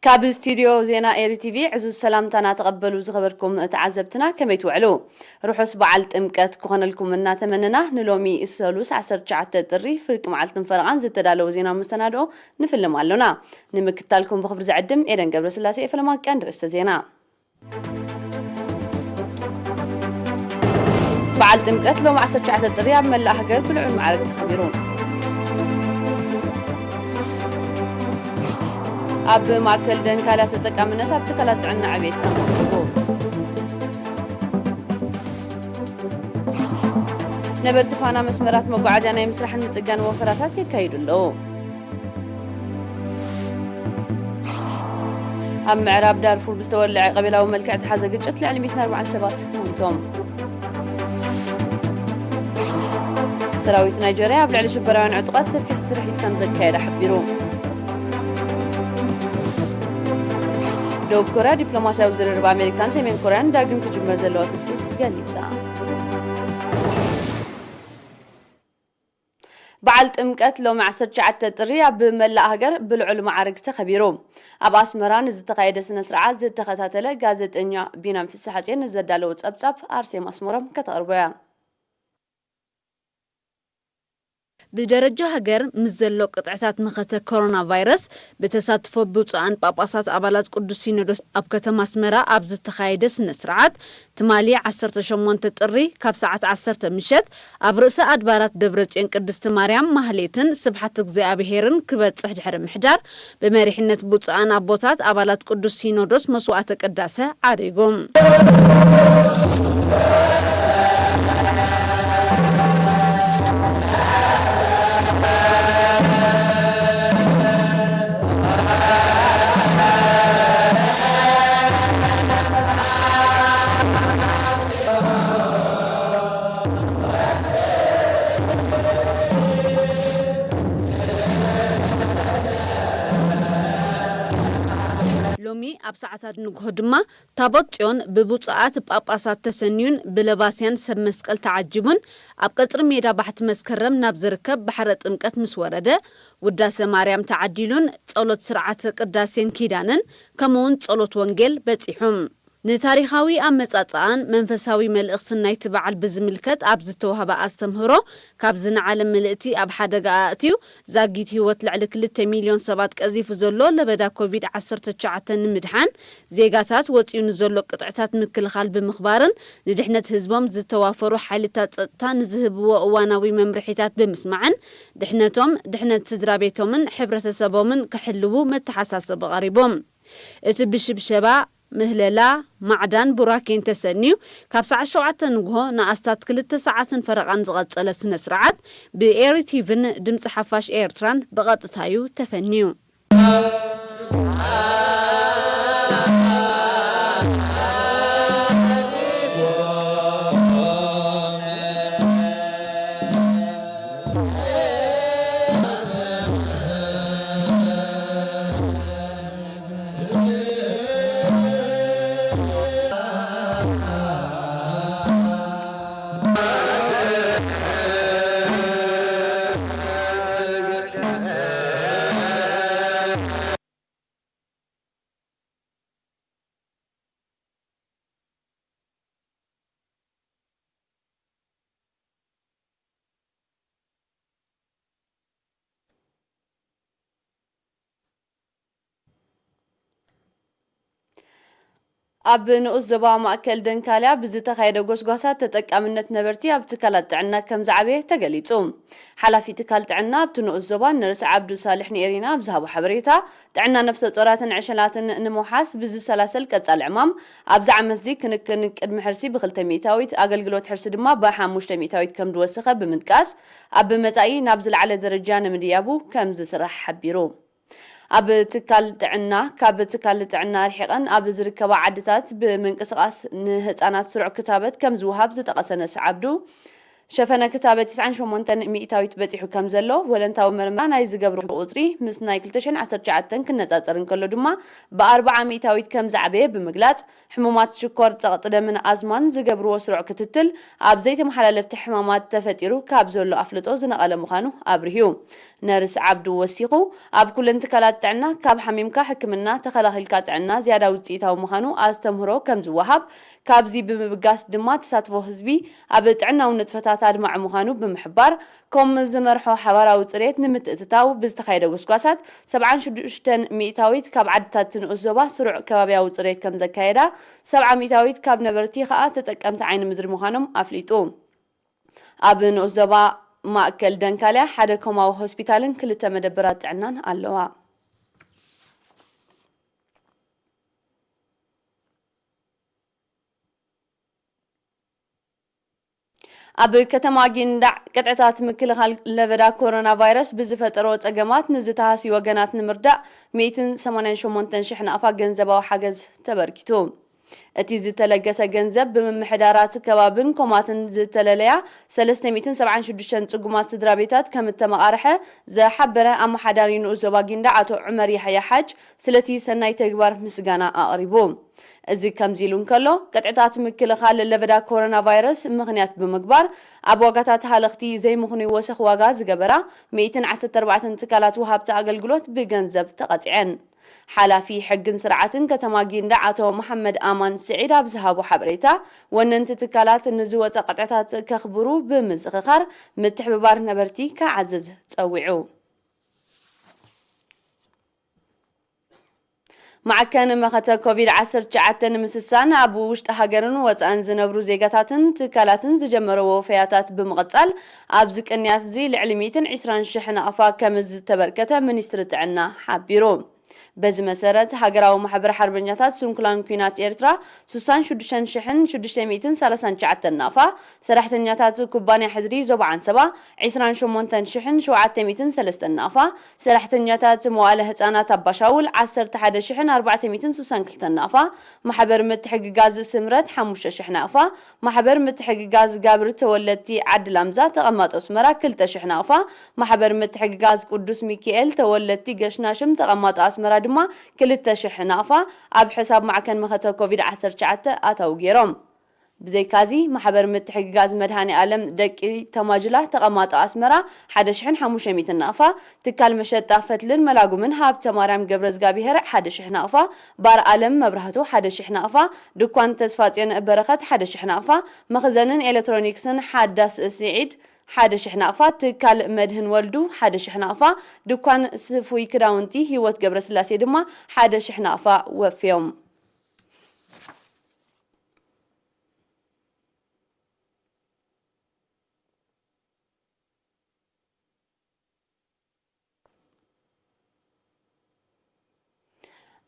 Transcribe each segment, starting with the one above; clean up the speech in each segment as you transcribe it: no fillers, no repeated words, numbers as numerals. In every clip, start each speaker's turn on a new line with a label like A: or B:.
A: كاب استوديو زينا إيري تي في عزوز سلامتنا تقبلوا زخبركم تعزبتنا كما يتوعلوا روحوا سبعلت امكات كوخنا لكم منا تمننا نلومي السلوس عسر جعت الري فريق معلتن فرغان زي تدالو زينا مستنادو نفلم علونا نمكتالكم بخبر زعدم إيران قبل سلاسي فلما كان درست زينا بعلت امكات لو عسر جعت الري عمل لأحقر كل علم عرب خبيرون أب ماكل دن كالات تقامنت أب تكالات عنا عبيد خمسة نبرت فانا مسمرات مقعدانا يمسرح المتقان وفراتات يكايدو له أب معراب دارفور بستولع قبيلة وملكة حازة قجت لعلميتنا 4 سبات موتهم سراويت نيجيريا بلعلي شبراوين عطقات سفي السرحيت كان زكايدا حبيرون دوب كوريا دبلوماسياዊ ዝርርብ ኣሜሪካን ሰሜን ኮርያን ዳግም ክጅመር ዘለዎ ትጽቢት ገሊጻ በዓል ጥምቀት ሎሚ 19 ጥሪ ኣብ መላእ ሃገር ብልዑል ማዕረግ ተኸቢሩ ኣብ ኣስመራን ዝተኻየደ ስነ ስርዓት ዝተኸታተለ ጋዜጠኛ ቢናም ፍስሓጽን ዘዳለው ጸብጻብ ኣርሴም ኣስመሮም ከተቕርበያ
B: بدرجة هجر مزلق قطعات مخته كورونا فيروس بتساتف بوصان باباسات أبالات قدس سينودوس أبكة مسمرة أبز التخايدس نسرعات تمالي 18 تطري كاب ساعة 10 مشت أبرئس أدبارات دبرت إن قدس مريم مهليتن سبحة እግዚአብሔርን كبت صحد حرم محدار بمريحنة بوصان أبوتات أبالات قدس سينودوس مسوعة قداسة عريقهم لومي أب ساعات نقول دما تابطيون ببوصات باباسات تسنيون بلباسيان سب مسقل تعجبون أب قطر ميدا بحت مسكرم نابزركب بحرة امكات مسوردة وداسة مريم تعديلون تصولت سرعة قداسين كيدانن كمون تصولت وانجيل بتيحهم نتاريخاوي أمتصاصان منفساوي ملእኽት ናይቲ በዓል ብዝምልከት ኣብ ዝተወሃበ ኣስተምህሮ ካብዝን ዓለም ምልእቲ ኣብ ሓደጋ ኣእትዩ ዛጊት ህይወት ልዕሊ 2 ሚልዮን ሰባት ቀዚፉ ዘሎ ለበዳ ኮቪድ-19 ንምድሓን ዜጋታት ወፂኡ ንዘሎ ቅጥዕታት ምክልኻል ብምኽባርን ንድሕነት ህዝቦም ዝተዋፈሩ ሓይልታት ጸጥታ ንዝህብዎ እዋናዊ መምርሒታት ብምስማዕን ድሕነቶም ድሕነት ስድራ ቤቶምን ሕብረተሰቦምን ክሕልው መተሓሳሰብ ቀሪቦም እቲ ብሽብሸባ مهللا معدن براكين تسنيو كاب ساعة 7 نغو ناستات 2 ساعات فرقان زغصله سنه سرعت بإيري تيفن دمص حفاش ايرتران بقطتايو تفنيو أب نؤز زبا مأكل دنكاليا بزتخايد غوسغوسات تطقامنت نبرتي أب تكالات عنا كم زعبيه تغليصوم حلافي تكالت عنا بتنؤز زبا نرس عبد صالح نيرينا بزهبو حبريتا تعنا نفس طوراتن عشلاتن نموحاس بز سلاسل قطال عمام أب زعمزي كنكن قدم حرسي بخلت ميتاويت اغلغلوت حرس دما بحاموشت ميتاويت كم دوسخه بمنقاس أب مصاي نابزل على درجه نمديابو كم زسرح حبيرو أب تكالت عنا كاب تكالت عنا رحقا أب زركبا عدتات بمنقسقاس نهصانات سرع كتابت كم زوهاب زتقسنس عبدو
A: ሸፈነ ክታብ 98 ሚእታዊት በፂሑ ከም ዘሎ ወለንታዊ ምርምር ናይ ዝገብሩ ቁፅሪ ምስ ናይ 2019 ክነጻጸር እንከሎ ድማ ብ40 ሚእታዊት ከም ዝዓበየ ብምግላጽ ሕሙማት ሽኮር ጸቕጢ ደምን ኣዝማን ዝገብርዎ ስሩዕ ክትትል ኣብ ዘይተመሓላለፍቲ ሕማማት ተፈጢሩ ካብ ዘሎ ኣፍልጦ ዝነቐለ ምዃኑ ኣብርሂዩ ነርስ ዓብዱ ወሲኹ ኣብ ኩለን ትካላት ጥዕና ካብ ሓሚምካ ሕክምና ተኸላኺልካ ጥዕና ዝያዳ ውፅኢታዊ ምዃኑ ኣስተምህሮ ከም ዝወሃብ ካብዚ ብምብጋስ ድማ ተሳትፎ ህዝቢ ኣብ ጥዕናዊ ንጥፈታት ኣድማዕ ምዃኑ ብምሕባር ከምኡ ዝመርሖ ሓባራዊ ፅሬት ንምትእትታው ብዝተኻየደ ጎስጓሳት 76 ሚእታዊት ካብ ዓድታት ንኡስ ዞባ ስሩዕ ከባቢያዊ ፅሬት ከም ዘካየዳ 70 ሚእታዊት ካብ ነበርቲ ከዓ ተጠቀምቲ ዓይኒ ምድሪ ምዃኖም ኣፍሊጡ ኣብ ንኡስ ዞባ ማእከል ደንካልያ ሓደ ኮማዊ ሆስፒታልን ክልተ መደበራት ጥዕናን ኣለዋ ኣብ ከተማ ጊንዳዕ ቅጥዕታት ምክልኻል ለበዳ ኮሮና ቫይረስ ብዝፈጠሮ ፀገማት ንዝተሃሲ ወገናት ንምርዳእ 188,000 ናፋ ገንዘባዊ ሓገዝ ተበርኪቱ እቲ ዝተለገሰ ገንዘብ ብምምሕዳራት ከባብን ኮማትን ዝተለለያ 376 ጽጉማት ስድራ ቤታት ከም ተመቃርሐ ዘሓበረ ኣመሓዳሪ ንኡስ ዞባ ጊንዳዕ ኣቶ ዑመር ያሕያ ሓጅ ስለቲ ሰናይ ተግባር ምስጋና ኣቕሪቡ እዚ ከምዚ ኢሉ እንከሎ ቅጥዕታት ምክልኻል ለበዳ ኮሮና ቫይረስ ምኽንያት ብምግባር ኣብ ዋጋታት ሃለኽቲ ዘይምኽኑ ይወሰኽ ዋጋ ዝገበራ 114 ትካላት ወሃብቲ ኣገልግሎት ብገንዘብ ተቐፂዐን ሓላፊ ሕግን ስርዓትን ከተማ ጊንዳዕ ኣቶ መሐመድ ኣማን ስዒድ ኣብ ዝሃቦ ሓበሬታ ወነንቲ ትካላት ንዝወፀ ቅጥዕታት ከኽብሩ ብምዝኽኻር ምትሕብባር ነበርቲ ክዓዝዝ ፀዊዑ معكن مخاطر كوفيد 19 ንምስሳን ኣብ ውሽጢ ሃገርን ወፃእን ዝነብሩ ዜጋታትን ትካላትን ዝጀመረው ወፈያታት ብምቕጻል ኣብ ዝቅንያት ዚ ልዕሊ 120,000 ናፋ ከም ዝተበርከተ ሚኒስትሪ ጥዕና ሓቢሩ በዚ መሰረት ሃገራዊ ማሕበር ሓርበኛታት ስንኩላን ኩናት ኤርትራ 66,639 ናፋ ሰራሕተኛታት ኩባንያ ሕዝሪ ዞባ ዓንሰባ 28,703 ናፋ ሰራሕተኛታት መዋእለ ህፃናት ኣባሻውል 11,462 ናፋ ማሕበር ምትሕግጋዝ ስምረት 5,000 ናፋ ማሕበር ምትሕግጋዝ ጋብር ተወለድቲ ዓድል ኣምዛ ተቐማጦ ስመራ 2,000 ናፋ ማሕበር ምትሕግጋዝ ቅዱስ ሚካኤል ተወለድቲ ገሽናሽም ተቐማጦ ኣስመራ ድማ 2,000 ናፋ ኣብ ሕሳብ ማዕከን መኸተ ኮቪድ 19 ኣታው ገይሮም ብዘይካዚ ማሕበር ምትሕግጋዝ መድሃኒ ዓለም ደቂ ተማጅላ ተቐማጦ ኣስመራ 1,500 ናፋ ትካል መሸጣ ፈትልን መላጉምን ሃብተ ማርያም ገብረ ዝጋቢሄር 1,000 ናፋ ባር ዓለም መብራህቱ 1,000 ናፋ ድኳን ተስፋጽዮን በረኸት 1,000 ናፋ መኽዘንን ኤሌክትሮኒክስን ሓዳስ ስዒድ 1,000 ናፋ ትካል መድህን ወልዱ 1,000 ናፋ ድኳን ስፉይ ክዳውንቲ ህይወት ገብረ ስላሴ ድማ 1,000 ናፋ ወፍዮም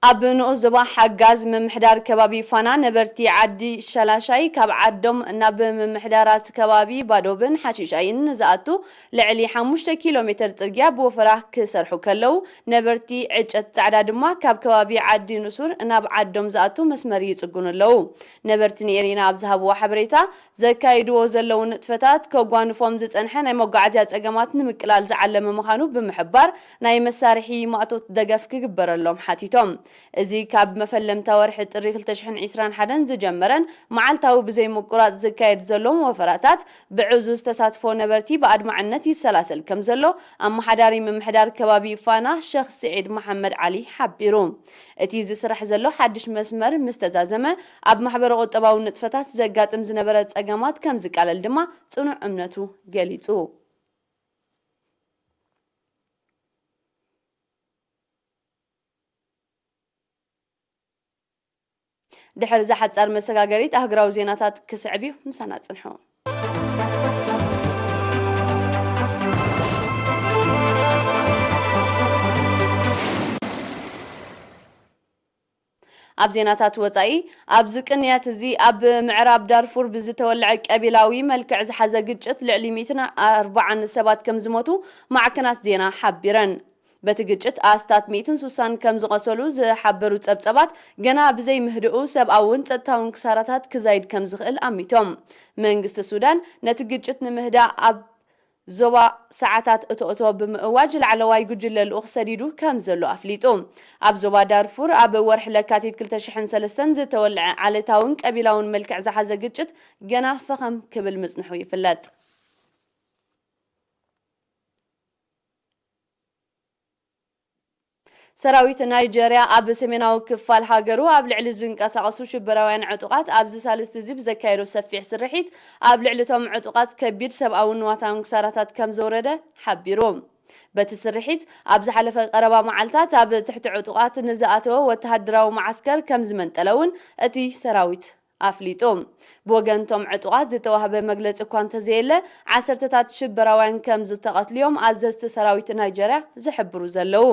A: ኣብ ንኡስ ዞባ ሓጋዝ ምምሕዳር ከባቢ ፋና ነበርቲ ዓዲ ሸላሻይ ካብ ዓዶም ናብ ምምሕዳራት ከባቢ ባዶብን ሓሽሻይን ዝኣቱ ልዕሊ 5 ኪሎ ሜትር ጽርግያ ብወፈራ ክሰርሑ ከለው ነበርቲ ዕጨት ጻዕዳ ድማ ካብ ከባቢ ዓዲ ንሱር ናብ ዓዶም ዝኣቱ መስመር ይጽጉኑ ኣለው ነበርቲ ነሪና ኣብ ዝሃብዎ ሓበሬታ ዘካይድዎ ዘለው ንጥፈታት ከጓንፎም ዝጸንሐ ናይ መጓዓዝያ ጸገማት ንምቅላል ዝዓለመ ምዃኑ ብምሕባር ናይ መሳርሒ ማእቶት ደገፍ ክግበረሎም ሓቲቶም እዚ ካብ መፈለምታ ወርሒ ጥሪ 2021 ዝጀመረን መዓልታዊ ብዘይ ምቁራጽ ዝካየድ ዘሎም ወፈራታት ብዕዙዝ ተሳትፎ ነበርቲ በኣድማዕነት ይሰላሰል ከም ዘሎ ኣመሓዳሪ ምምሕዳር ከባቢ ፋና ሸኽ ስዒድ መሐመድ ዓሊ ሓቢሩ እቲ ዝስራሕ ዘሎ ሓድሽ መስመር ምስተዛዘመ ኣብ ማሕበረ ቁጠባዊ ንጥፈታት ዘጋጥም ዝነበረ ጸገማት ከም ዝቃለል ድማ ጽኑዕ እምነቱ ገሊጹ ድሕሪ ዝሓጻር መሰጋገሪት ኣህግራዊ ዜናታት ክስዕብዩ ምሳና ጽንሑ ኣብ ዜናታት ወጻኢ ኣብ ዝቅንያት እዚ ኣብ ምዕራብ ዳርፉር ብዝተወልዐ ቀቢላዊ መልክዕ ዝሓዘ ግጭት ልዕሊ 140 ሰባት ከም ዝሞቱ ማዕከናት ዜና ሓቢረን በትግጭት ኣስታት 160 ከም ዝቆሰሉ ዝሓበሩ ጸብጸባት ገና ብዘይ ምህድኡ ሰብኣውን ጸጥታውን ክሳራታት ክዛይድ ከም ዝኽእል ኣሚቶም መንግስቲ ሱዳን ነቲ ግጭት ንምህዳእ ኣብ ዞባ ሰዓታት እቶእቶ ብምእዋጅ ላዕለዋይ ጉጅለ ልኡኽ ሰዲዱ ከም ዘሎ ኣፍሊጡ ኣብ ዞባ ዳርፉር ኣብ ወርሒ ለካቲት 2003 ዝተወልዐ ዓለታውን ቀቢላውን መልክዕ ዝሓዘ ግጭት ገና ፈኸም ክብል ምጽንሑ ይፍለጥ ሰራዊት ናይጀርያ ኣብ ሰሜናዊ ክፋል ሃገሩ ኣብ ልዕሊ ዝንቀሳቐሱ ሽበራውያን ዕጡቃት ኣብዚ ሳልስቲ ዚብ ዘካየዶ ሰፊሕ ስርሒት ኣብ ልዕሊቶም ዕጡቃት ከቢድ ሰብኣውን ዋታውን ክሳራታት ከም ዘውረደ ሓቢሩ በቲ ስርሒት ኣብ ዝሓለፈ ቀረባ መዓልታት ኣብ ትሕቲ ዕጡቃት ንዝኣተወ ወተሃደራዊ ማዓስከር ከም ዝመንጠለውን እቲ ሰራዊት ኣፍሊጡ ብወገንቶም ዕጡቃት ዝተዋህበ መግለፂ እኳ እንተዘየለ ዓሰርተታት ሽበራውያን ከም ዝተቐትልዮም ኣዘዝቲ ሰራዊት ናይጀርያ ዝሕብሩ ዘለው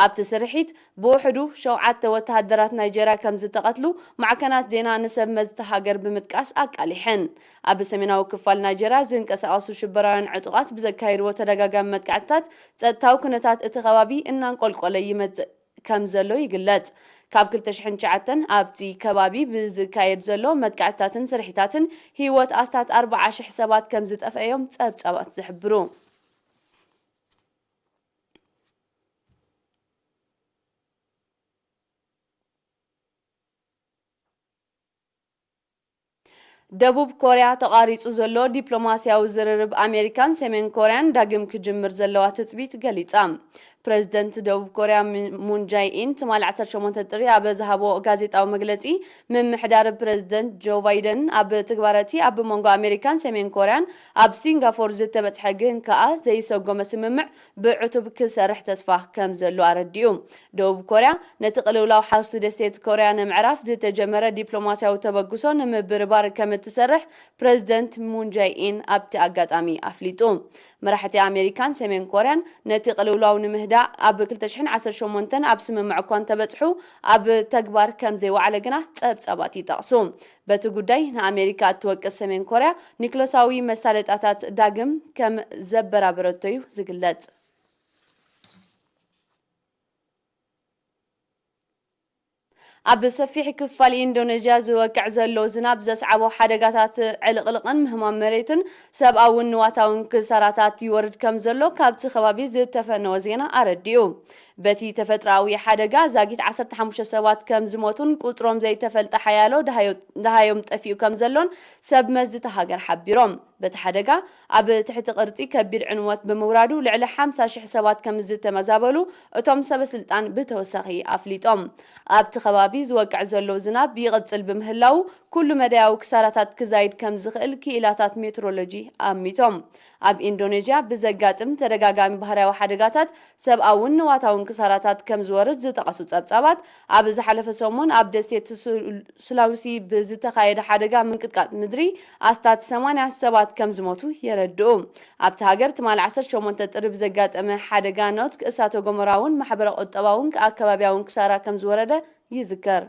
A: ኣብቲ ስርሒት ብውሕዱ 7 ወተሃደራት ናይጀርያ ከም ዝተቐትሉ ማዕከናት ዜና ንሰብ መዝተ ሃገር ብምጥቃስ ኣቃሊሐን ኣብ ሰሜናዊ ክፋል ናይጀርያ ዝንቀሳቐሱ ሽበራውያን ዕጡቃት ብዘካየድዎ ተደጋጋሚ መጥቃዕትታት ጸጥታዊ ኩነታት እቲ ከባቢ እናንቆልቆለ ይመጽእ ከም ዘሎ ይግለጽ ካብ 2009 ኣብቲ ከባቢ ብዝካየድ ዘሎ መጥቃዕትታትን ስርሒታትን ህይወት ኣስታት 40,000 ሰባት ከም ዝጠፍአዮም ጸብጻባት ዝሕብሩ ደቡብ ኮርያ ተቃሪጹ ዘሎ ዲፕሎማሲያዊ ዝርርብ ኣሜሪካን ሰሜን ኮርያን ዳግም ክጅምር ዘለዋ ትጽቢት ገሊጻ ፕሬዝደንት ደቡብ ኮርያ ሙን ጃይኢን ትማል 18 ጥሪ ኣብ ዝሃቦ ጋዜጣዊ መግለጺ ምምሕዳር ፕሬዝደንት ጆ ባይደን ኣብ ትግባረቲ ኣብ መንጎ ኣሜሪካን ሰሜን ኮርያን ኣብ ሲንጋፖር ዝተበጽሐ ግን ከኣ ዘይሰጎመ ስምምዕ ብዕቱብ ክሰርሕ ተስፋ ከም ዘሎ ኣረዲኡ ደቡብ ኮርያ ነቲ ቅልውላው ሓውሲ ደሴት ኮርያ ንምዕራፍ ዝተጀመረ ዲፕሎማሲያዊ ተበግሶ ንምብርባር ከም እትሰርሕ ፕሬዝደንት ሙን ጃይኢን ኣብቲ ኣጋጣሚ ኣፍሊጡ መራሕቲ ኣሜሪካን ሰሜን ኮርያን ነቲ ቅልውላው ንምህዳእ ኣብ 2018 ኣብ ስምምዕ እኳ እንተበጽሑ ኣብ ተግባር ከም ዘይወዓለ ግና ጸብጻባት ይጠቕሱ በቲ ጉዳይ ንኣሜሪካ እትወቅስ ሰሜን ኮርያ ኒክሎሳዊ መሳለጣታት ዳግም ከም ዘበራበረቶ እዩ ዝግለጽ ኣብ ሰፊሕ ክፋል ኢንዶኔዥያ ዝወቅዕ ዘሎ ዝናብ ዘስዓቦ ሓደጋታት ዕልቕልቕን ምህማም መሬትን ሰብኣውን ንዋታውን ክሳራታት ይወርድ ከም ዘሎ ካብቲ ከባቢ ዝተፈነወ ዜና ኣረዲኡ በቲ ተፈጥራዊ ሓደጋ ዛጊት 15 ሰባት ከም ዝሞቱን ቁጥሮም ዘይተፈልጠ ሓያሎ ደሃዮም ጠፊኡ ከም ዘሎን ሰብ መዝተ ሃገር ሓቢሮም በቲ ሓደጋ ኣብ ትሕቲ ቅርጺ ከቢድ ዕንወት ብምውራዱ ልዕሊ 50,000 ሰባት ከም ዝተመዛበሉ እቶም ሰበስልጣን ብተወሳኺ ኣፍሊጦም ኣብቲ ከባቢ ዝወቅዕ ዘሎ ዝናብ ይቕጽል ብምህላው ኩሉ መዳያዊ ክሳራታት ክዛይድ ከም ዝኽእል ክኢላታት ሜትሮሎጂ ኣሚቶም ኣብ ኢንዶኔዥያ ብዘጋጥም ተደጋጋሚ ባህርያዊ ሓደጋታት ሰብኣውን ንዋታውን ክሳራታት ከም ዝወርድ ዝጠቐሱ ጸብጻባት ኣብ ዝሓለፈ ሰሙን ኣብ ደሴት ሱላውሲ ብዝተኻየደ ሓደጋ ምንቅጥቃጥ ምድሪ ኣስታት 80 ሰባት ከም ዝሞቱ የረድኡ ኣብቲ ሃገር ትማል 18 ጥሪ ብዘጋጠመ ሓደጋ ኖት እሳተ ገሞራውን ማሕበረ ቁጠባውን ኣከባቢያውን ክሳራ ከም ዝወረደ ይዝከር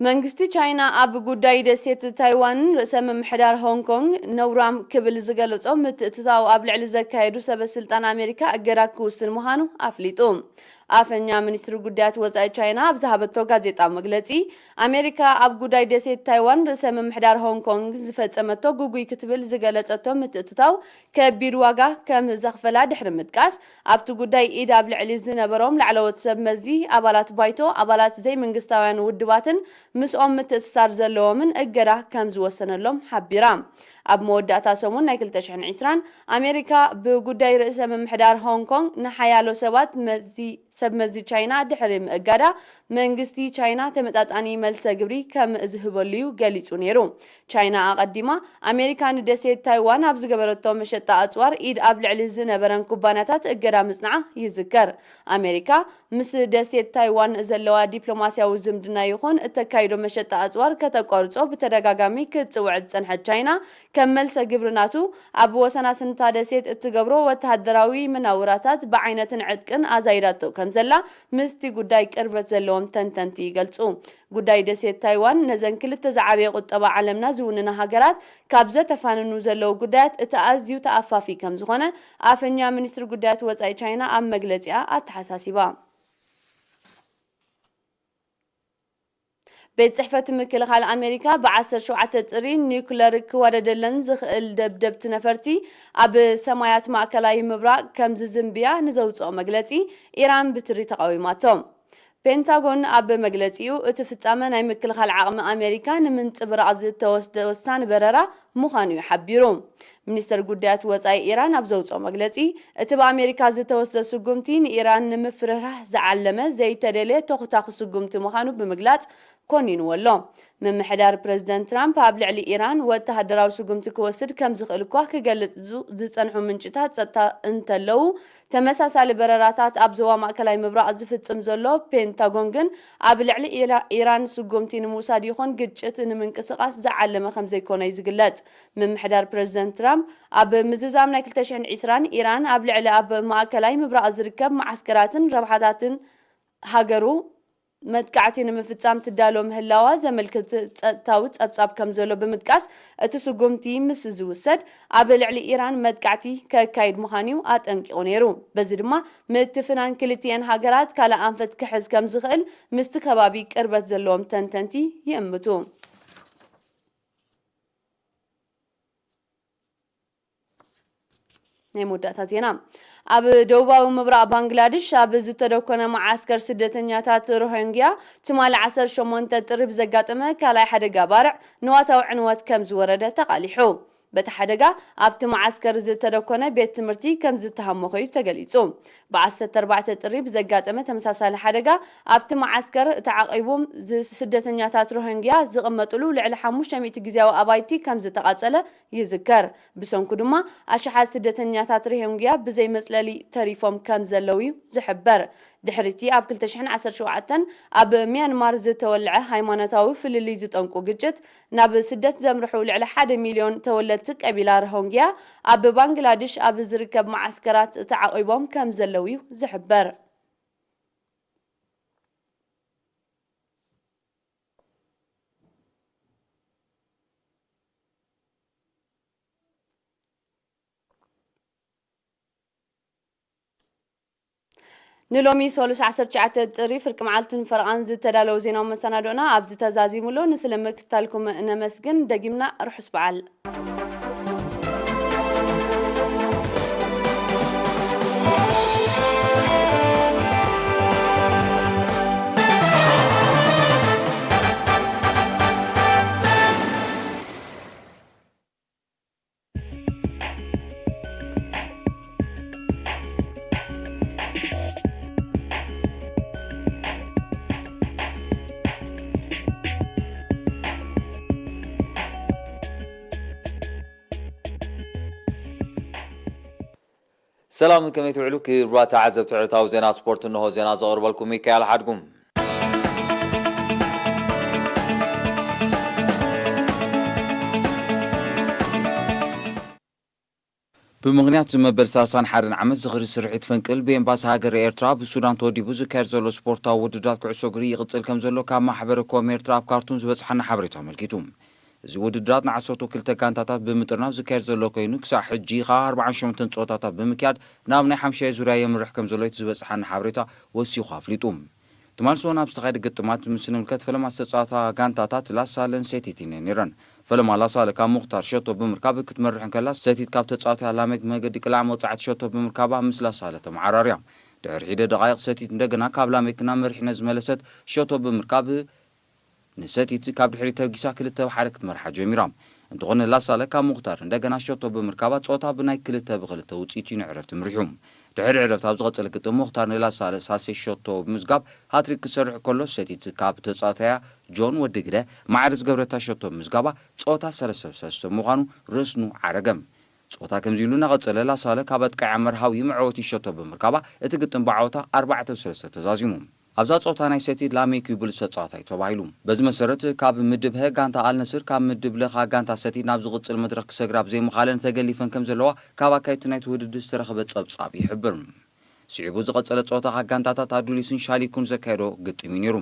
A: መንግስቲ ቻይና ኣብ ጉዳይ ደሴት ታይዋን ርእሰ ምምሕዳር ሆንግ ኮንግ ነውራም ክብል ዝገለጾ ምትእትታው ኣብ ልዕሊ ዘካየዱ ሰበስልጣን ኣሜሪካ እገዳ ክውስን ምዃኑ ኣፍሊጡ ኣፈኛ ሚኒስትሪ ጉዳያት ወጻኢ ቻይና ኣብ ዝሃበቶ ጋዜጣዊ መግለጺ ኣሜሪካ ኣብ ጉዳይ ደሴት ታይዋን ርእሰ ምምሕዳር ሆንግ ኮንግ ዝፈጸመቶ ጉጉይ ክትብል ዝገለጸቶ ምትእትታው ከቢድ ዋጋ ከም ዘኽፈላ ድሕሪ ምጥቃስ ኣብቲ ጉዳይ ኢድ ኣብ ልዕሊ ዝነበሮም ላዕለዎት ሰብ መዚ ኣባላት ባይቶ ኣባላት ዘይመንግስታውያን ውድባትን ምስኦም ምትእስሳር ዘለዎምን እገዳ ከም ዝወሰነሎም ሓቢራ ኣብ መወዳእታ ሰሙን ናይ 2020 ኣሜሪካ ብጉዳይ ርእሰ ምምሕዳር ሆንግ ኮንግ ንሓያሎ ሰባት ሰብ መዚ ቻይና ድሕሪ ምእጋዳ መንግስቲ ቻይና ተመጣጣኒ መልሰ ግብሪ ከም ዝህበልዩ ገሊጹ ነይሩ። ቻይና ኣቀዲማ ኣሜሪካ ንደሴት ታይዋን ኣብ ዝገበረቶ መሸጣ ኣጽዋር ኢድ ኣብ ልዕሊ ዝነበረን ኩባንያታት እገዳ ምጽናዓ ይዝከር። ኣሜሪካ ምስ ደሴት ታይዋን ዘለዋ ዲፕሎማስያዊ ዝምድና ይኹን እተካይዶ መሸጣ ኣጽዋር ከተቋርጾ ብተደጋጋሚ ክትጽውዕ ዝጸንሐት ቻይና ከም መልሰ ግብርናቱ ኣብ ወሰናስንታ ደሴት እትገብሮ ወተሃደራዊ መናውራታት ብዓይነትን ዕጥቅን ኣዛይዳቶ ከም ዘላ ምስቲ ጉዳይ ቅርበት ዘለዎም ተንተንቲ ይገልጹ። ጉዳይ ደሴት ታይዋን ነዘን ክልተ ዝዓበየ ቁጠባ ዓለምና ዝውንና ሃገራት ካብ ዘተፋንኑ ዘለዉ ጉዳያት እቲ ኣዝዩ ተኣፋፊ ከም ዝኾነ ኣፈኛ ሚኒስትሪ ጉዳያት ወጻኢ ቻይና ኣብ መግለጺኣ ኣተሓሳሲባ። ቤት ጽሕፈት ምክልኻል ኣሜሪካ ብ17 ጽሪ ኒውክለር ክወደደለን ዝኽእል ደብደብቲ ነፈርቲ ኣብ ሰማያት ማእከላዊ ምብራቕ ከም ዝዝንብያ ንዘውፅኦ መግለጺ ኢራን ብትሪ ተቃዊማቶም። ፔንታጎን ኣብ መግለጺኡ እቲ ፍጻመ ናይ ምክልኻል ዓቕሚ ኣሜሪካ ንምንጽብራቕ ዝተወስደ ወሳኒ በረራ ምዃኑ ይሓቢሩ። ሚኒስትር ጉዳያት ወጻኢ ኢራን ኣብ ዘውፅኦ መግለጺ እቲ ብኣሜሪካ ዝተወስደ ስጉምቲ ንኢራን ንምፍርራሕ ዝዓለመ ዘይተደልየ ተኹታኺ ስጉምቲ ምዃኑ ብምግላጽ ኮኒንዎ ኣሎ። ምምሕዳር ፕረዚደንት ትራምፕ ኣብ ልዕሊ ኢራን ወተሃደራዊ ስጉምቲ ክወስድ ከም ዝኽእል እኳ ክገልጽ ዝጸንሑ ምንጭታት ጸጥታ እንተለዉ ተመሳሳሊ በረራታት ኣብ ዞባ ማእከላዊ ምብራቕ ዝፍጽም ዘሎ ፔንታጎን ግን ኣብ ልዕሊ ኢራን ስጉምቲ ንምውሳድ ይኹን ግጭት ንምንቅስቓስ ዝዓለመ ከም ዘይኮነ እዩ ዝግለጽ። ምምሕዳር ፕረዚደንት ትራምፕ ኣብ ምዝዛም ናይ 2020 ኢራን ኣብ ልዕሊ ኣብ ማእከላዊ ምብራቕ ዝርከብ ማዓስከራትን ረብሓታትን ሃገሩ መጥቃዕቲ ንምፍጻም ትዳሎ ምህላዋ ዘመልክት ጸጥታዊ ጸብጻብ ከም ዘሎ ብምጥቃስ እቲ ስጉምቲ ምስ ዝውሰድ ኣብ ልዕሊ ኢራን መጥቃዕቲ ከካይድ ምዃኑ ኣጠንቂቑ ነይሩ። በዚ ድማ ምእትፍናን ክልቲአን ሃገራት ካልእ ኣንፈት ክሕዝ ከም ዝኽእል ምስቲ ከባቢ ቅርበት ዘለዎም ተንተንቲ ይእምቱ። ናይ መወዳእታ ዜና ኣብ ደቡባዊ ምብራቕ ባንግላዴሽ ኣብ ዝተደኮነ ማዓስከር ስደተኛታት ሮሂንግያ ትማል 18 ጥሪ ብዘጋጠመ ካልኣይ ሓደጋ ባርዕ ንዋታዊ ዕንወት ከም ዝወረደ ተቃሊሑ። በቲ ሓደጋ ኣብቲ ማዓስከር ዝተደኮነ ቤት ትምህርቲ ከም ዝተሃመኸ እዩ ተገሊጹ። ብ14 ጥሪ ብዘጋጠመ ተመሳሳሊ ሓደጋ ኣብቲ ማዓስከር ተዓቂቦም ስደተኛታት ሮሂንግያ ዝቕመጥሉ ልዕሊ 500 ግዝያዊ ኣባይቲ ከም ዝተቃጸለ ይዝከር። ብሰንኩ ድማ ኣሽሓት ስደተኛታት ሮሂንግያ ብዘይ መጽለሊ ተሪፎም ከም ዘለዉ ዝሕበር። ድሕሪቲ ኣብ 2017 ኣብ ሚያንማር ዝተወልዐ ሃይማኖታዊ ፍልልይ ዝጠንቁ ግጭት ናብ ስደት ዘምርሑ ልዕሊ 1 ሚልዮን ተወለድቲ ቀቢላ ሮሂንግያ ኣብ ባንግላዴሽ ኣብ ዝርከብ ማዓስከራት ተዓቂቦም ከም ዘለዉ ዝሕበር። ንሎሚ ሶሉስ 19 ጥሪ ፍርቂ መዓልትን ፈርቓን ዝተዳለዉ ዜናዊ መሰናዶና ኣብዚ ተዛዚሙሎ ንስለምክታልኩም ነመስግን ደጊምና ርሑስ በዓል።
C: سلام كما تقولوا كرات عزب تعرتوا زينا سبورت انه زينا زغرب لكم ميكائيل حدكم بمغنيات زمبل ساسان حرن عمد زغري سرعيت فنقل بإمباس هاجر إيرترا بسودان تودي بوزو كارزولو سبورتا ودودات كعسو غري يغطل كم زولو كام محبركو ميرترا بكارتونز بزحنا حبريتهم ملكيتهم زوددرات نعسوتو كلتا كانتاتات بمترنا زكير زلو كينو كسا حجي 48 صوتاتات بمكياد نامني حمشي زورايا مرح كم زلو يتزبصحن حبريتا وسيو خافليطوم تمالسونا بستغيد قطمات مسلم كت فلما استصاتا كانتاتات لا سالن سيتيتين نيران فلما لا سال كان مختار شوتو بمركاب كتمرحن كلا سيتيت كاب تصاتا لامك مغدي كلا موصعت شوتو بمركابا مسلا سالته معراريا دعر حيده دقائق سيتيت እንደገና ካብ ላሜክና መርሒነ ዝመለሰት ሾቶ ብምርካብ نسيت كابل حريته جيسا كلته وحركة مرحة جميرام انتقلنا لا سالة كان مختار عندنا شوطه بمركبات صوتها بناي كلته بغلته وتيتين عرفت مريحهم ድሕሪ ዕረፍት ኣብ ዝቐጸለ ግጥም ሙኽታር ንላሳለ ሳልሰይ ሸቶ ብምዝጋብ ሃትሪክ ክሰርሕ ከሎ ሰቲት ካብ ተጻዋታያ ጆን ወድግደ ማዕረ ዝገበረታ ሸቶ ብምዝጋባ ጸወታ 3-3 ምዃኑ ርስኑ ዓረገም ጸወታ ከምዚ ኢሉ እናቐጸለ ላሳለ ካብ ኣጥቃዕ መርሃዊ መዕወቲ ሸቶ ብምርካባ እቲ ግጥም ብዓወታ 4-3 ተዛዚሙ ኣብዛ ጸወታ ናይ ሰቲት ላሜክ ይብል ተጻዋታይ ተባሂሉ በዚ መሰረት ካብ ምድብ ህ ጋንታ ኣልነስር ካብ ምድብ ለኻ ጋንታ ሰቲት ናብ ዝቕጽል መድረኽ ክሰግራ ብዘይምኻለን ተገሊፈን ከም ዘለዋ ካብ ኣካይድቲ ናይቲ ውድድር ዝተረኸበ ጸብጻብ ይሕብር ስዒቡ ዝቐጸለ ጸወታ ጋንታታት ኣዱሊስን ሻሊኩን ዘካየዶ ግጥም ነይሩ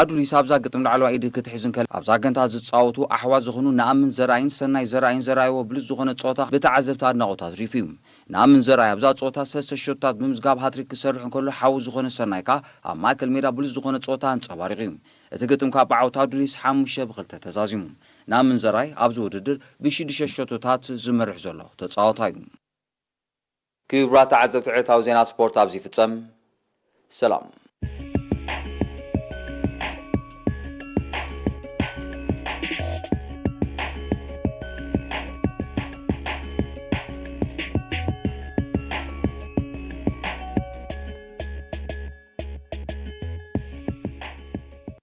C: ኣዱሊስ ኣብዛ ግጥም ላዕለዋይ ኢድ ክትሕዝን ከላ ኣብዛ ጋንታ ዝጻወቱ ኣሕዋት ዝኾኑ ንኣምን ዘርኣይን ሰናይ ዘርኣይን ዘርኣይዎ ብሉጽ ዝኾነ ጸወታ ብተዓዘብቲ ኣድናቖታት ሪፉ እዩ ንኣምን ዘርኣይ ኣብዛ ጸወታ 3 ሸቶታት ብምዝጋብ ሃትሪክ ክሰርሕ እንከሎ ሓዊ ዝኾነ ሰናይ ከዓ ኣብ ማእከል ሜዳ ብሉጽ ዝኾነ ጸወታ አንጸባሪቑ እዩ እቲ ግጥም ካብ ብዓወታ ኣዱሊስ 5-2 ተዛዚሙ ንኣምን ዘርኣይ ኣብዚ ውድድር ብ6 ሸቶታት ዝመርሕ ዘሎ ተጻዋታ እዩ ክቡራት ተዓዘብቲ ዕለታዊ ዜና ስፖርት ኣብዚ ይፍጸም ሰላም